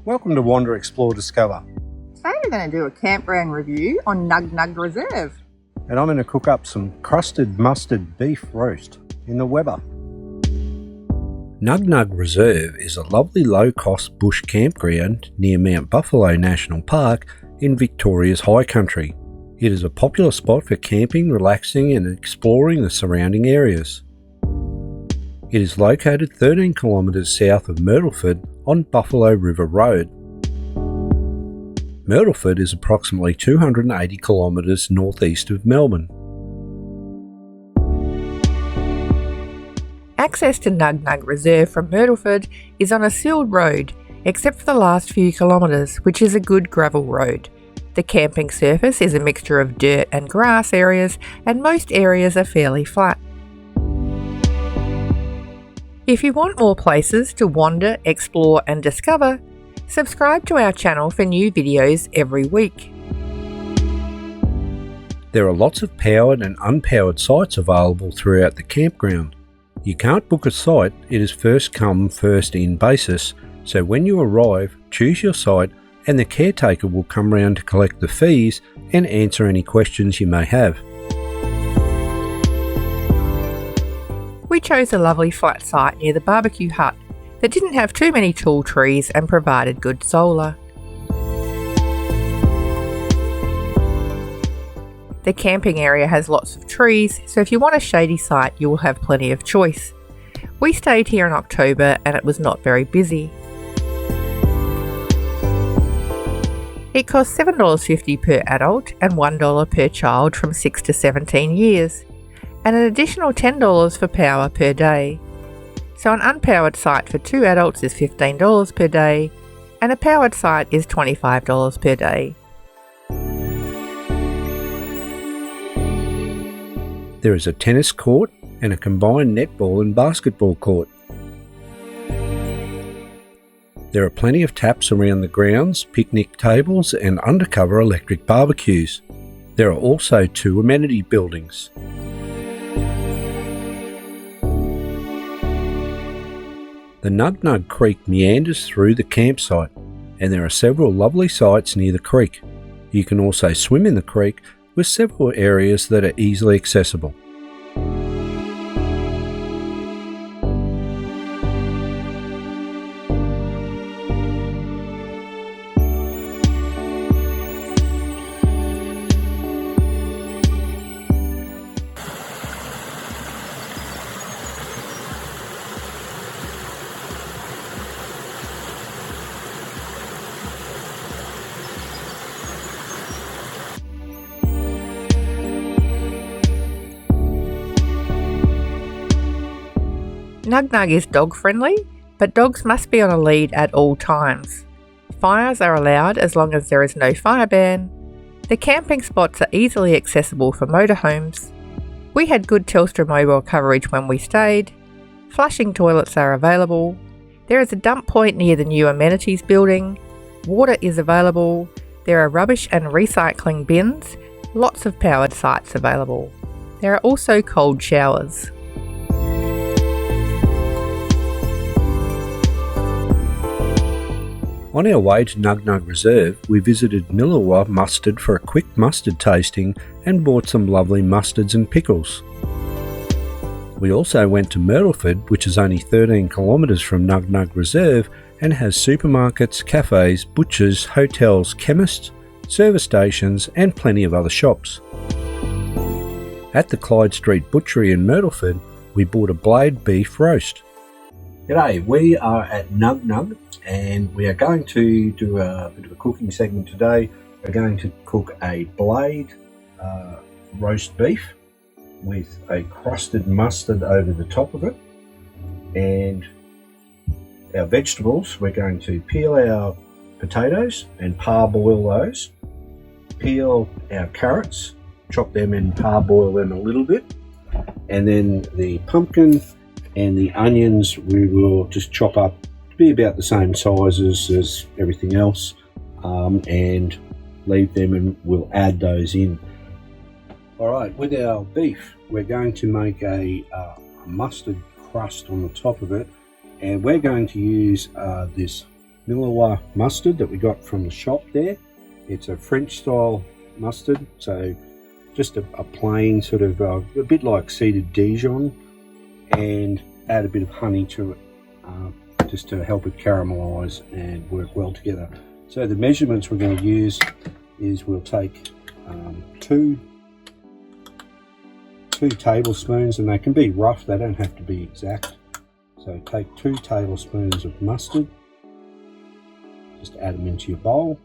Welcome to Wander, Explore, Discover. Today we're going to do a campground review on Nug Nug Reserve. And I'm going to cook up some crusted mustard beef roast in the Weber. Nug Nug Reserve is a lovely low-cost bush campground near Mount Buffalo National Park in Victoria's high country. It is a popular spot for camping, relaxing and exploring the surrounding areas. It is located 13 kilometres south of Myrtleford on Buffalo River Road. Myrtleford is approximately 280 kilometres northeast of Melbourne. Access to Nug Nug Reserve from Myrtleford is on a sealed road, except for the last few kilometres, which is a good gravel road. The camping surface is a mixture of dirt and grass areas, and most areas are fairly flat. If you want more places to wander, explore and discover, subscribe to our channel for new videos every week. There are lots of powered and unpowered sites available throughout the campground. You can't book a site, it is first come first in basis, so when you arrive, choose your site and the caretaker will come round to collect the fees and answer any questions you may have. We chose a lovely flat site near the barbecue hut that didn't have too many tall trees and provided good solar. The camping area has lots of trees, so if you want a shady site you will have plenty of choice. We stayed here in October and it was not very busy. It costs $7.50 per adult and $1 per child from 6 to 17 years, and an additional $10 for power per day. So an unpowered site for 2 adults is $15 per day, and a powered site is $25 per day. There is a tennis court and a combined netball and basketball court. There are plenty of taps around the grounds, picnic tables and undercover electric barbecues. There are also 2 amenity buildings. The Nug Nug Creek meanders through the campsite, and there are several lovely sites near the creek. You can also swim in the creek with several areas that are easily accessible. Nug Nug is dog friendly, but dogs must be on a lead at all times. Fires are allowed as long as there is no fire ban. The camping spots are easily accessible for motorhomes. We had good Telstra mobile coverage when we stayed. Flushing toilets are available. There is a dump point near the new amenities building. Water is available. There are rubbish and recycling bins. Lots of powered sites available. There are also cold showers. On our way to Nug Nug Reserve, we visited Milawa Mustard for a quick mustard tasting and bought some lovely mustards and pickles. We also went to Myrtleford, which is only 13 kilometres from Nug Nug Reserve and has supermarkets, cafes, butchers, hotels, chemists, service stations and plenty of other shops. At the Clyde Street Butchery in Myrtleford, we bought a blade beef roast. G'day, we are at Nug Nug and we are going to do a bit of a cooking segment today. We're going to cook a blade roast beef with a crusted mustard over the top of it, and our vegetables, we're going to peel our potatoes and parboil those, peel our carrots, chop them and parboil them a little bit, and then the pumpkin and the onions we will just chop up to be about the same sizes as everything else, and leave them, and we'll add those in. Alright, with our beef we're going to make a mustard crust on the top of it, and we're going to use this Milawa mustard that we got from the shop there. It's a French style mustard, so just a plain sort of a bit like seeded Dijon, and add a bit of honey to it just to help it caramelise and work well together. So the measurements we're going to use is we'll take two tablespoons, and they can be rough, they don't have to be exact. So take 2 tablespoons of mustard, just add them into your bowl,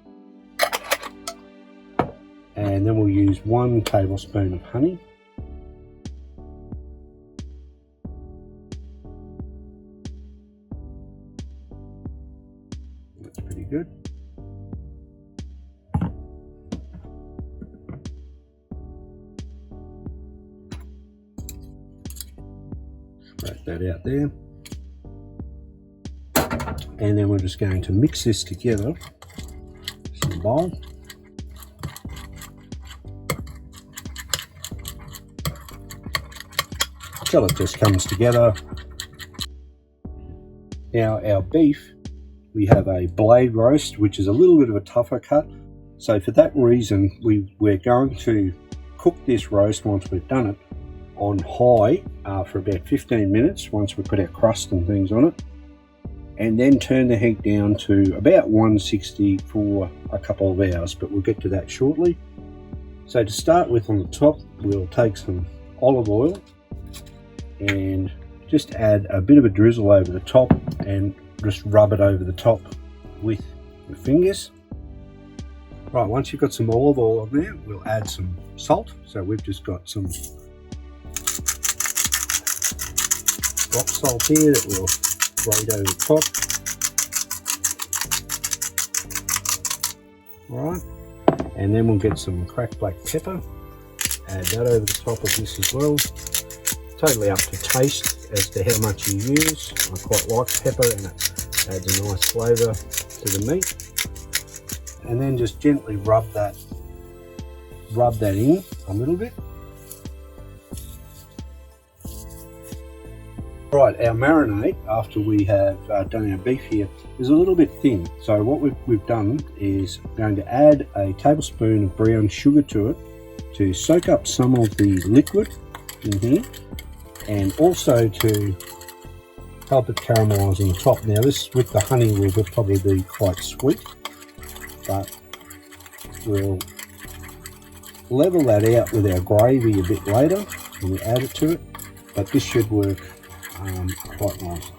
and then we'll use 1 tablespoon of honey. That's pretty good. Spread that out there. And then we're just going to mix this together in the bowl. Until it just comes together. Now our beef, we have a blade roast, which is a little bit of a tougher cut. So for that reason, we're going to cook this roast once we've done it on high for about 15 minutes once we put our crust and things on it, and then turn the heat down to about 160 for a couple of hours, but we'll get to that shortly. So to start with, on the top, we'll take some olive oil and just add a bit of a drizzle over the top and just rub it over the top with your fingers. Right, once you've got some olive oil on there, we'll add some salt. So we've just got some rock salt here that we'll grate over the top. Alright, and then we'll get some cracked black pepper, add that over the top of this as well. Totally up to taste as to how much you use. I quite like pepper, and it adds a nice flavour to the meat. And then just gently rub that in a little bit. Right, our marinade, after we have done our beef here, is a little bit thin. So what we've done is going to add a tablespoon of brown sugar to it to soak up some of the liquid in here, and also to help it caramelise on the top. Now this, with the honey, will probably be quite sweet, but we'll level that out with our gravy a bit later when we add it to it, but this should work quite nicely.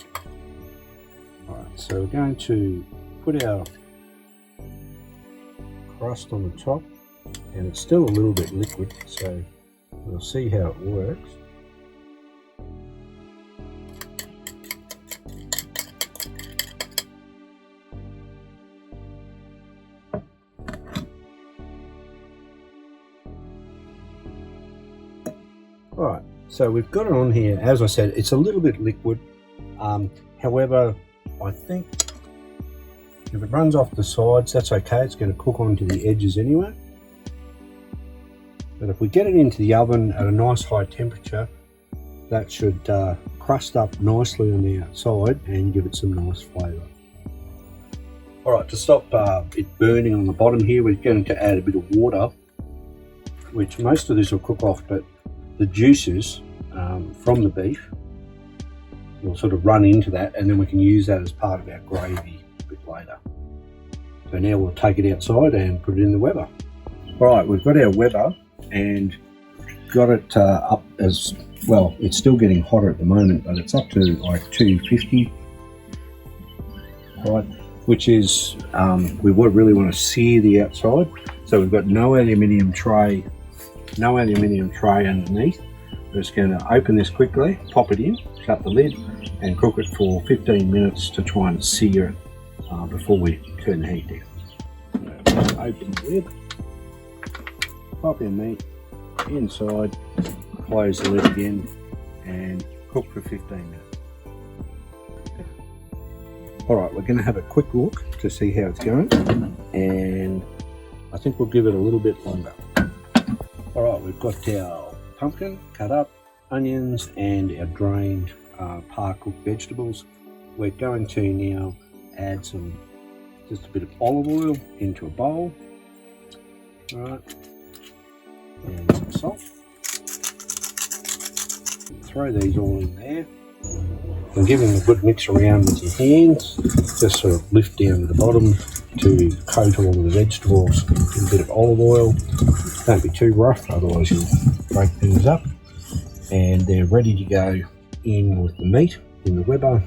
Alright, so we're going to put our crust on the top, and it's still a little bit liquid, so we'll see how it works. Alright, so we've got it on here. As I said, it's a little bit liquid. However, I think if it runs off the sides, that's okay. It's going to cook onto the edges anyway. But if we get it into the oven at a nice high temperature, that should crust up nicely on the outside and give it some nice flavour. Alright, to stop it burning on the bottom here, we're going to add a bit of water, which most of this will cook off, but the juices from the beef will sort of run into that, and then we can use that as part of our gravy a bit later. So now we'll take it outside and put it in the Weber. Alright, we've got our Weber and got it up as well. It's still getting hotter at the moment, but it's up to like 250, right? Which is, we would really want to sear the outside. So we've got no aluminium tray underneath. We're just going to open this quickly, pop it in, shut the lid, and cook it for 15 minutes to try and sear it before we turn the heat down. Just open the lid, pop our meat inside, close the lid again, and cook for 15 minutes. Alright, we're going to have a quick look to see how it's going, and I think we'll give it a little bit longer. Alright, we've got our pumpkin cut up, onions, and our drained par-cooked vegetables. We're going to now add some just a bit of olive oil into a bowl. Alright, and some salt. Throw these all in there and give them a good mix around with your hands. Just sort of lift down to the bottom to coat all of the vegetables with a bit of olive oil. Don't be too rough, otherwise you'll break things up. And they're ready to go in with the meat in the Weber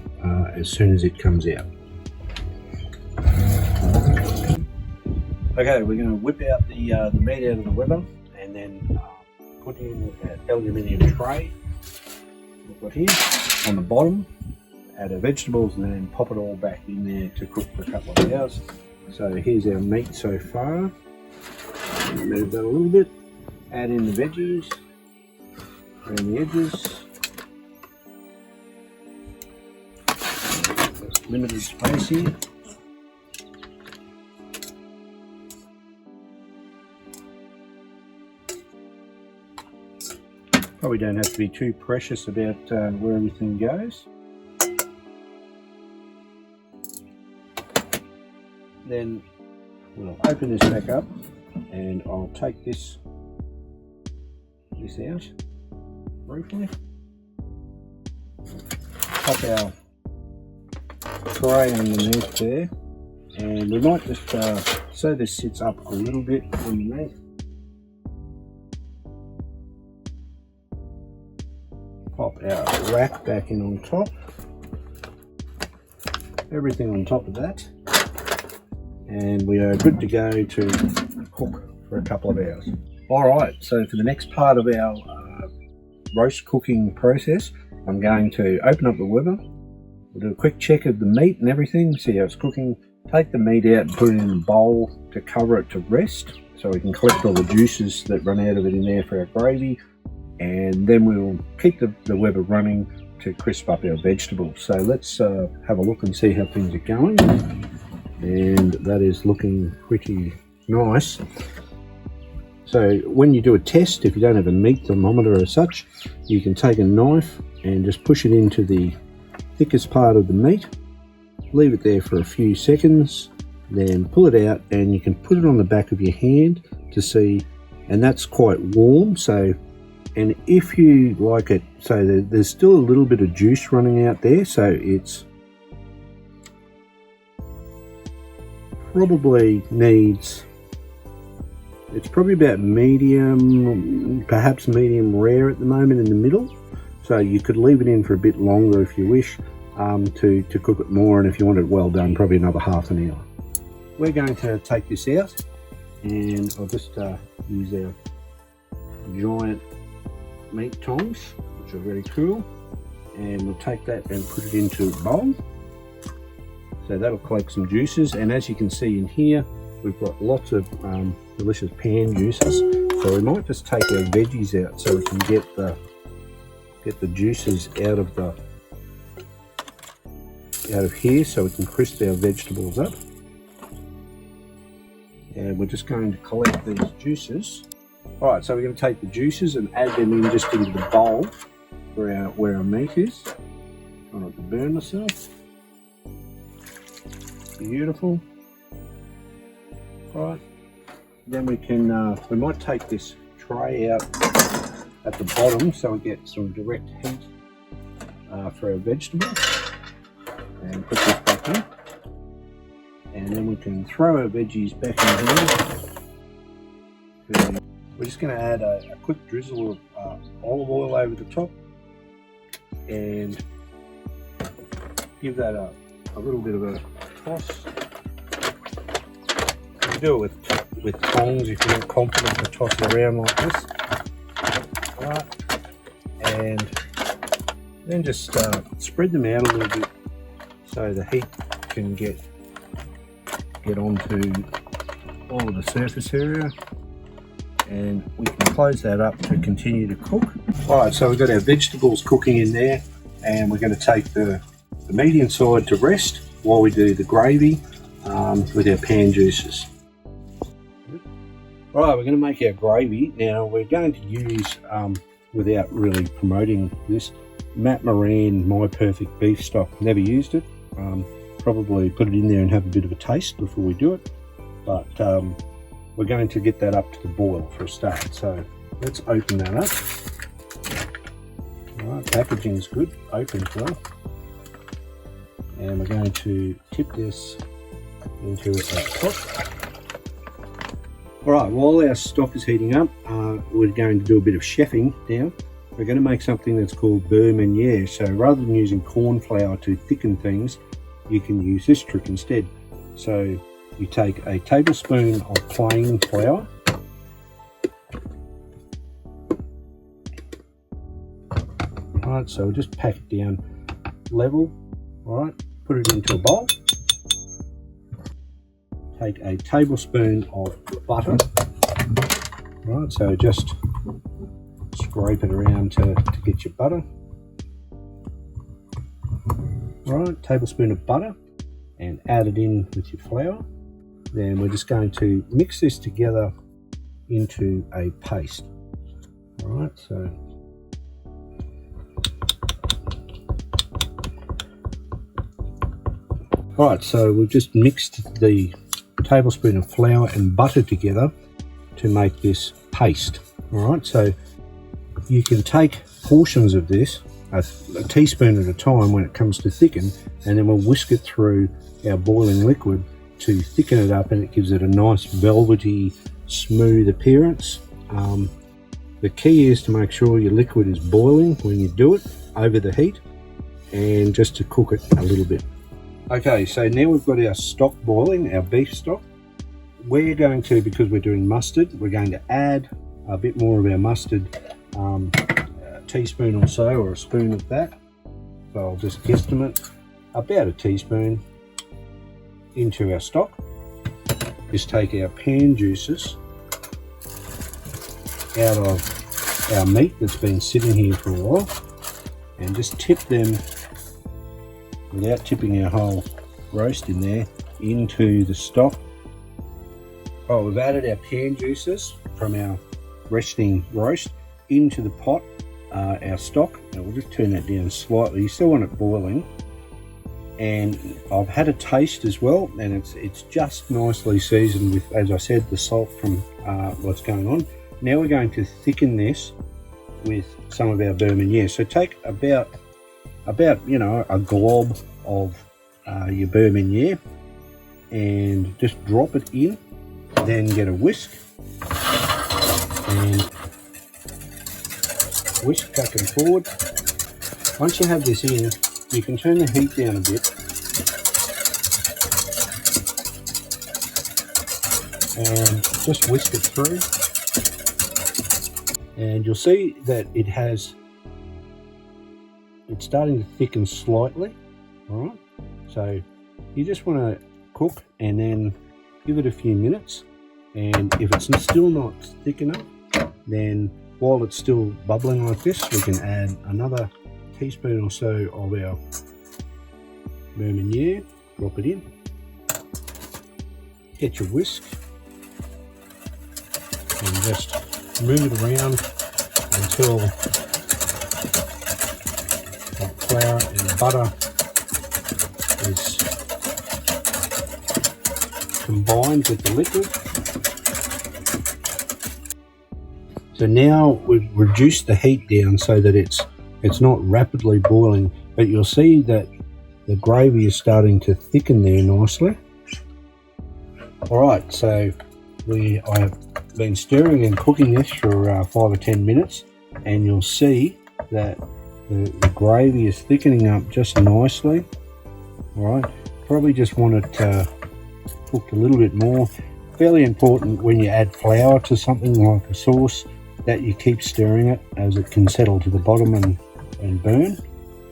as soon as it comes out. Okay, we're going to whip out the meat out of the Weber and then put in an aluminium tray. We've got here on the bottom, add our vegetables and then pop it all back in there to cook for a couple of hours. So here's our meat so far. Move that a little bit. Add in the veggies around the edges. Limited space here. Probably don't have to be too precious about where everything goes. Then we'll open this back up and I'll take this out briefly. Pop our tray underneath there, and we might just so this sits up a little bit underneath. Pop our rack back in on top. Everything on top of that. And we are good to go to cook for a couple of hours. Alright, so for the next part of our roast cooking process, I'm going to open up the Weber. We'll do a quick check of the meat and everything, see how it's cooking. Take the meat out and put it in a bowl to cover it to rest, so we can collect all the juices that run out of it in there for our gravy. And then we'll keep the Weber running to crisp up our vegetables. So let's have a look and see how things are going. And that is looking pretty nice. So when you do a test, if you don't have a meat thermometer as such, you can take a knife and just push it into the thickest part of the meat, leave it there for a few seconds, then pull it out and you can put it on the back of your hand to see, and that's quite warm. So, and if you like it, so there's still a little bit of juice running out there, so it's probably about medium, perhaps medium rare at the moment in the middle. So you could leave it in for a bit longer if you wish to cook it more, and if you want it well done, probably another half an hour. We're going to take this out, and I'll just use our giant meat tongs, which are very cool, and we'll take that and put it into a bowl. So that'll collect some juices, and as you can see in here, we've got lots of delicious pan juices. So we might just take our veggies out so we can get the juices out of here, so we can crisp our vegetables up. And we're just going to collect these juices. All right, so we're going to take the juices and add them in just into the bowl where our meat is. Try not to burn myself. Beautiful. All right. Then we can we might take this tray out at the bottom so we get some direct heat for our vegetables, and put this back in, and then we can throw our veggies back in here. We're just going to add a quick drizzle of olive oil over the top and give that a little bit of a toss. You can do it with tongs if you're not confident to toss it around like this. Right. And then just spread them out a little bit so the heat can get onto all of the surface area, and we can close that up to continue to cook. Alright, so we've got our vegetables cooking in there, and we're going to take the meat inside to rest while we do the gravy with our pan juices. Alright, we're going to make our gravy. Now we're going to use, without really promoting this, Matt Moran My Perfect Beef Stock. Never used it. probably put it in there and have a bit of a taste before we do it, but we're going to get that up to the boil for a start. So let's open that up. Alright, packaging is good, open as well. And we're going to tip this into a pot. Alright, while our stock is heating up, we're going to do a bit of chefing now. We're going to make something that's called beurre meunier. So rather than using corn flour to thicken things, you can use this trick instead. So you take a tablespoon of plain flour, alright, so we'll just pack it down level, alright, put it into a bowl. Take a tablespoon of butter, right, so just scrape it around to get your butter. Right, tablespoon of butter, and add it in with your flour. Then we're just going to mix this together into a paste. Alright, so alright, so we've just mixed the tablespoon of flour and butter together to make this paste. Alright, so you can take portions of this, a teaspoon at a time when it comes to thicken, and then we'll whisk it through our boiling liquid to thicken it up, and it gives it a nice velvety, smooth appearance. The key is to make sure your liquid is boiling when you do it over the heat, and just to cook it a little bit. Okay, so now we've got our stock boiling, our beef stock. We're going to, because we're doing mustard, we're going to add a bit more of our mustard, a teaspoon or so, or a spoon of that. So I'll just guesstimate about a teaspoon into our stock. Just take our pan juices out of our meat that's been sitting here for a while, and just tip them, without tipping our whole roast in there, into the stock. Oh, we've added our pan juices from our resting roast into the pot, our stock, and we'll just turn that down slightly. You still want it boiling, and I've had a taste as well, and it's just nicely seasoned with, as I said, the salt from what's going on. Now we're going to thicken this with some of our beurre meunier. So take about you know, a glob of your beurre meunier, and just drop it in, then get a whisk and whisk back and forward. Once you have this in, you can turn the heat down a bit and just whisk it through, and you'll see that it's starting to thicken slightly. Alright, so you just want to cook and then give it a few minutes, and if it's still not thick enough, then while it's still bubbling like this, we can add another teaspoon or so of our beurre meunier, drop it in, get your whisk, and just move it around until that flour and butter is combined with the liquid. So now we've reduced the heat down so that it's not rapidly boiling, but you'll see that the gravy is starting to thicken there nicely. Alright, so I have been stirring and cooking this for 5 or 10 minutes, and you'll see that the gravy is thickening up just nicely. Alright, probably just want it cooked a little bit more. Fairly important when you add flour to something like a sauce that you keep stirring it, as it can settle to the bottom and burn.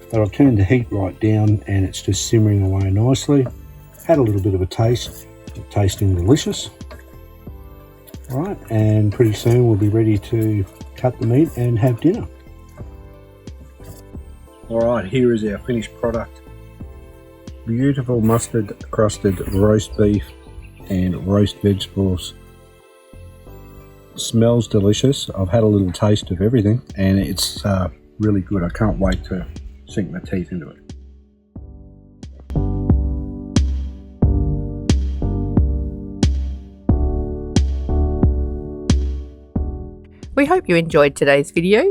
But I've turned the heat right down, and it's just simmering away nicely. Had a little bit of a taste, tasting delicious. Alright, and pretty soon we'll be ready to cut the meat and have dinner. Alright, here is our finished product. Beautiful mustard-encrusted roast beef and roast vegetables. Smells delicious. I've had a little taste of everything, and it's really good. I can't wait to sink my teeth into it. We hope you enjoyed today's video.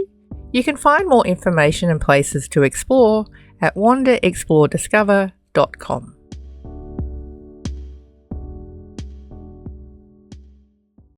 You can find more information and places to explore at wanderexplorediscover.com.